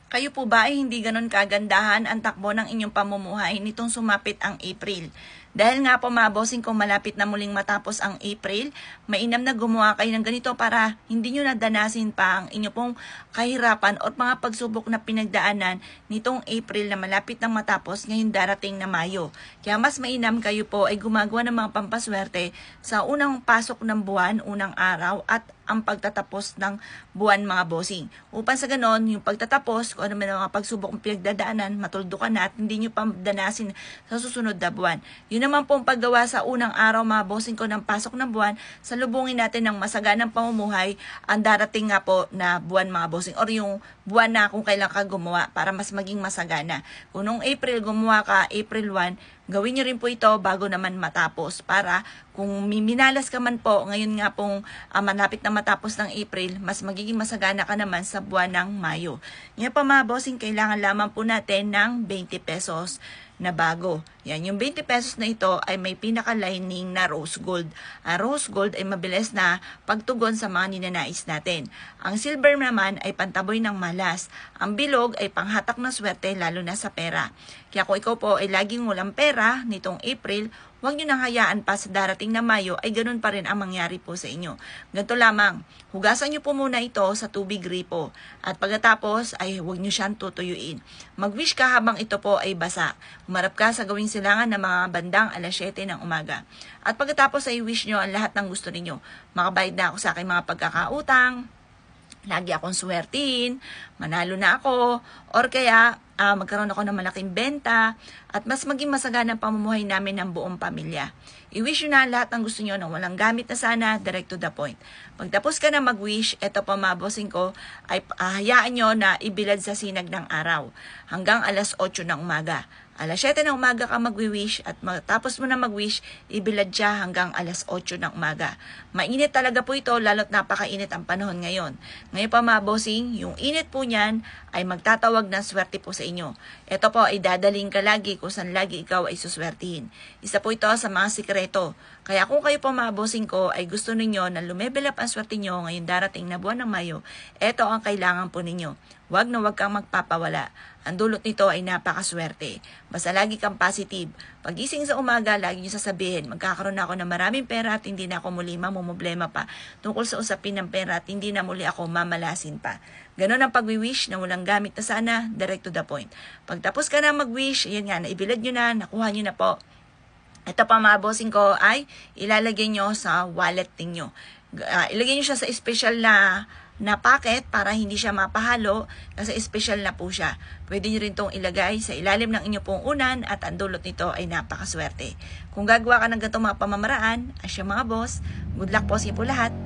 Kayo po ba ay hindi ganon kagandahan ang takbo ng inyong pamumuhay nitong sumapit ang April? Dahil nga po mga bossing kung malapit na muling matapos ang April, mainam na gumawa kayo ng ganito para hindi nyo nadanasin pa ang inyo pong kahirapan o mga pagsubok na pinagdaanan nitong April na malapit na matapos ngayon darating na Mayo. Kaya mas mainam kayo po ay gumagawa ng mga pampaswerte sa unang pasok ng buwan, unang araw at ang pagtatapos ng buwan mga bossing. Upang sa ganon, yung pagtatapos, kung ano man ang mga pagsubok ng pinagdadaanan, matuldukan na at hindi nyo pamdanasin sa susunod na buwan. Yun naman pong paggawa sa unang araw mga bossing ko ng pasok ng buwan, salubungin natin ng masaganang pamumuhay ang darating nga po na buwan mga bossing or yung buwan na kung kailan ka gumawa para mas maging masagana. Kung noong April gumawa ka, April 1, gawin nyo rin po ito bago naman matapos para kung minalas ka man po, ngayon nga pong malapit na matapos ng April, mas magiging masagana ka naman sa buwan ng Mayo. Ngayon pa mga bossing, kailangan lamang po natin ng 20 pesos na bago. Yan, yung 20 pesos na ito ay may pinaka-lining na rose gold. Ang rose gold ay mabilis na pagtugon sa mga ninanais natin. Ang silver naman ay pantaboy ng malas. Ang bilog ay panghatak ng swerte lalo na sa pera. Kaya kung ikaw po ay laging walang pera nitong April, huwag nyo nang hayaan pa sa darating na Mayo ay ganun pa rin ang mangyari po sa inyo. Ganito lamang, hugasan nyo po muna ito sa tubig gripo at pagkatapos ay huwag nyo siyang tutuyuin. Mag-wish ka habang ito po ay basa. Umarap ka sa gawing silangan ng mga bandang alas 7 ng umaga. At pagkatapos ay wish nyo ang lahat ng gusto ninyo. Makabayad na ako sa aking mga pagkakautang, lagi akong swertin, manalo na ako, or kaya magkaroon ako ng malaking benta, at mas maging masagana ang pamumuhay namin ng buong pamilya. I-wish nyo na lahat ng gusto nyo na walang gamit na sana, direct to the point. Pagtapos ka na mag-wish, eto pa mga bossing ko, ay hayaan nyo na ibilad sa sinag ng araw hanggang alas 8 ng umaga. Alas 7 ng umaga ka mag-wish at matapos mo na mag-wish, ibilad siya hanggang alas 8 ng umaga. Mainit talaga po ito, lalo't napakainit ang panahon ngayon. Ngayon pa mga bossing, yung init po niyan ay magtatawag ng swerte po sa inyo. Ito po ay dadaling ka lagi kung saan lagi ikaw ay suswertihin. Isa po ito sa mga sikreto. Kaya kung kayo po mga bossing ko ay gusto ninyo na lumebel up ang swerte nyo ngayon darating na buwan ng Mayo, ito ang kailangan po ninyo. Huwag na huwag kang magpapawala. Ang dulot nito ay napakaswerte. Basta lagi kang positive. Pagising sa umaga, lagi nyo sasabihin, magkakaroon ako ng maraming pera at hindi na ako muli mamumblema pa tungkol sa usapin ng pera at hindi na muli ako mamalasin pa. Ganon ang pag-wish na walang gamit na sana, direct to the point. Pagtapos ka na mag-wish, yan nga, naibilad nyo na, nakuha nyo na po. Ito pa mga bossing ko ay ilalagay nyo sa wallet ninyo. Ilagay nyo siya sa special na packet para hindi siya mapahalo kasi special na po siya. Pwede nyo rin itong ilagay sa ilalim ng inyo pong unan at ang dulot nito ay napakaswerte. Kung gagawa ka ng ganitong mga pamamaraan, asya mga boss, good luck po sa iyo po lahat.